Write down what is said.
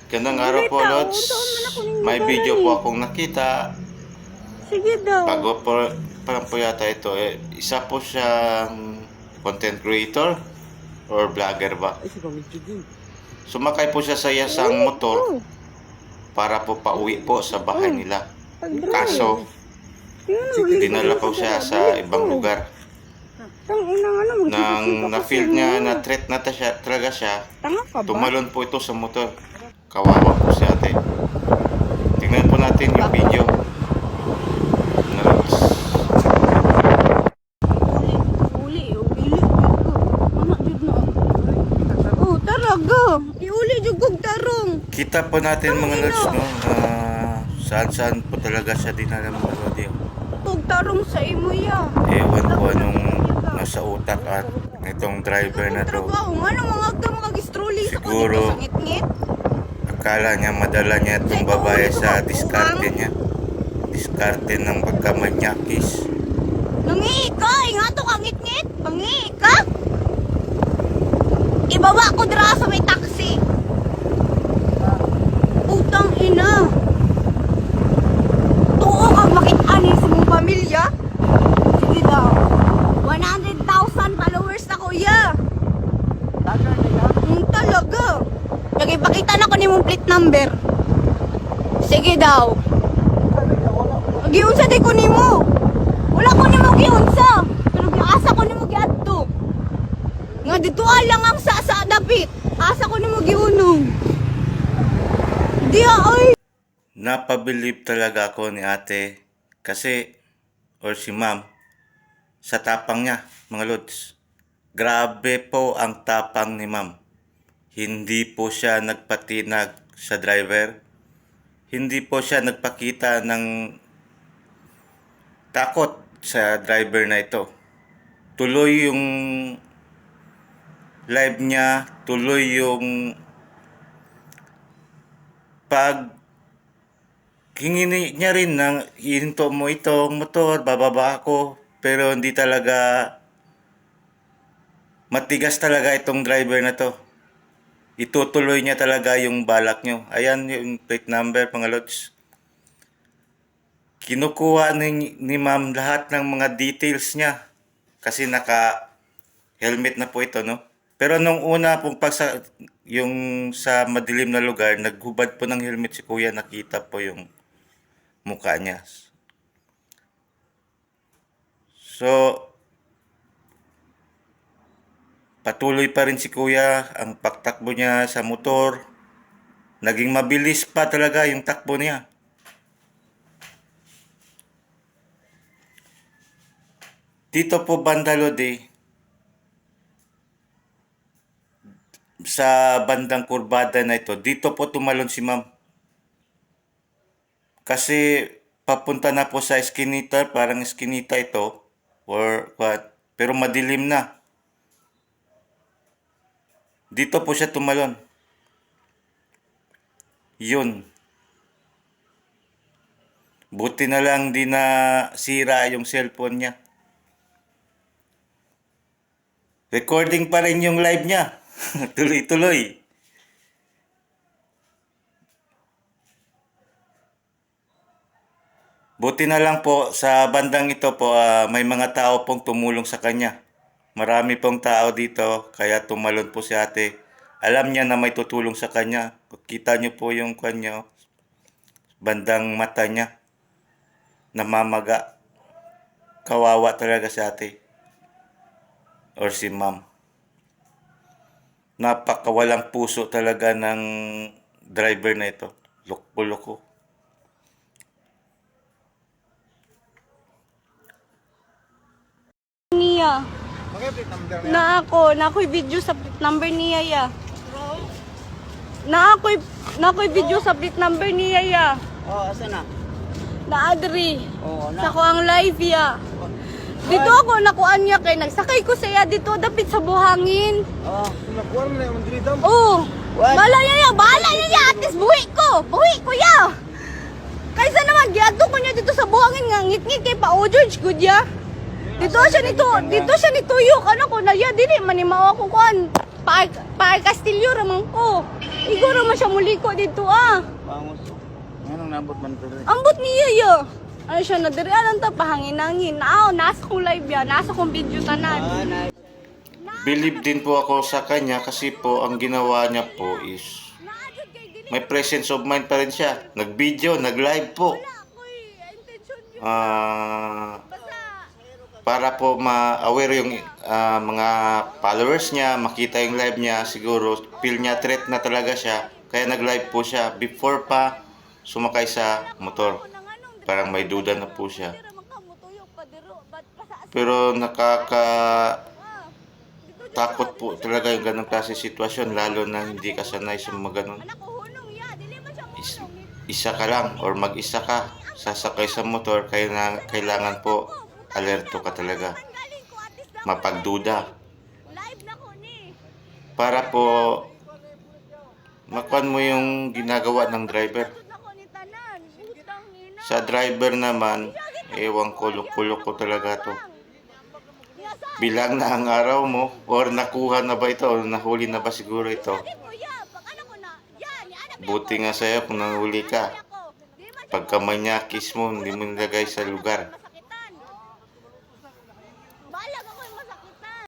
Gandang araw po, Lods. May video po akong nakita. Sige daw. Bago po, parang po yata ito. Isa po siyang content creator or vlogger ba? Sumakay po siya sa isang motor para po pauwi po sa bahay nila. Kaso, dinala po siya sa ibang lugar. Nang na-feel niya na threat na talaga siya, tumalon po ito sa motor. Kawawa po si ate. Tingnan po natin yung video. Oh, taraga. Iuli jugog tarong. Kita po natin mga lods, no? Saan-saan po talaga siya dinala mga lodi. Tug tarong sa imo ya. Ewan ko anong nasa utak at itong driver na to. Ano mga mag-strolling sa Siguro, ngit-ngit? akala niya madala niya itong babae sa diskarte niya. Diskarte ng pagkamanyakis. Nangi ka, ingato ka ngit-ngit. Bangi ka. Ibaba ko dira sa may taxi. Utang ina. Tuo kag makit-ani sa mong pamilya. Sige daw. 100,000 followers na kuya. Talaga. Nagipakita na ko ni mong plate number. Sige daw. Giunsa di ko nimo. Wala ko nimo giunsa. Pero giasa ko nimo giadto. Nga dito lang ang sa dapit. Asa ko nimo giunong. Di ay. Napabilib talaga ako ni ate kasi, or si ma'am, sa tapang niya, mga lods. Grabe po ang tapang ni ma'am. Hindi po siya nagpatinag sa driver. Hindi po siya nagpakita ng takot sa driver na ito. Tuloy yung live niya, tuloy yung pag hingi niya rin ng ihinto mo itong motor, bababa ako. Pero hindi talaga matigas talaga itong driver na to. Itutuloy niya talaga yung balak nyo. Ayan yung plate number, mga lods. Kinukuha ni ma'am lahat ng mga details niya. Kasi naka-helmet na po ito, no? Pero nung una pong yung sa madilim na lugar, naghubad po ng helmet si kuya, nakita po yung mukha niya. So, patuloy pa rin si kuya ang pagtakbo niya sa motor. Naging mabilis pa talaga yung takbo niya. Dito po banda Lodi, sa bandang kurbada na ito, dito po tumalon si ma'am. Kasi papunta na po sa eskinita, parang eskinita ito, or what, pero madilim na. Dito po siya tumalon. Yun. Buti na lang di na sira yung cellphone niya. Recording pa rin yung live niya. Tuloy-tuloy. Buti na lang po sa bandang ito po, may mga tao pong tumulong sa kanya. Marami pong tao dito, kaya tumalon po si ate. Alam niya na may tutulong sa kanya. Kita niyo po yung kanya, bandang mata niya. Namamaga. Kawawa talaga si ate. Or si ma'am. Napakawalang puso talaga ng driver na ito. Loko-loko. Niya. Na ako'y video sa plate number niya ya. Na ako'y video sa plate number niya ya. Oh, asa na? Na adri. Oh, Sa ko ang live ya. Dito ako nakuan niya kay nagsakay ko siya dito dapit sa buhangin. Oh, nakuha mo na yung mandridam. Oh. What? Bahala niya ya. At least buhi ko ya. Kaysa naman giadto ko niya dito sa buhangin nga ngit-ngit kay pa o George good ya. Dito siya nituyok ano ko na ya dili man ni mao ko kuan. Pa Castillo ramang ko. Siguro man siya muliko dito ah. Pangos. Anong nabot man ko rin? Ambot niya yo. Ano siya na diri alam ta pahangin-hangin. Nasa kong live ya, nasa kong video tanan. Believe din po ako sa kanya kasi po ang ginawa niya po is Naadjud kay dili may presence of mind pa rin siya. Nag-video, nag-live po. koy intention yun. Basta Para po ma-aware yung mga followers niya, makita yung live niya, siguro feel niya threat na talaga siya. Kaya nag-live po siya before pa sumakay sa motor. nang anong Parang may duda na po siya. dira man ka mutuyok pa diro bat pa sa Pero nakakatakot dito po talaga yung ganong klase sitwasyon, lalo na hindi ka sanay sa mga ganon. anak ko hunong ya, dili man siya Is- hunong. Isa ka lang or mag-isa ka sasakay sa motor, kaya kailangan po alerto ka talaga, Galing ko atis na mapagduda, live na ko ni. para po makuan mo yung ginagawa ng driver. Tud na ko ni tanan. Utang ina. Sa driver naman, ewan ko, loko talaga to. Bilang na ang araw mo, or nakuha na ba ito, o nahuli na ba siguro ito. Di mo ya, pag ano ko na, yan, ni anak Buti nga sa'yo kung nahuli ka. ko. Di man siya Pagka manyakis mo, hindi mo nilagay sa lugar.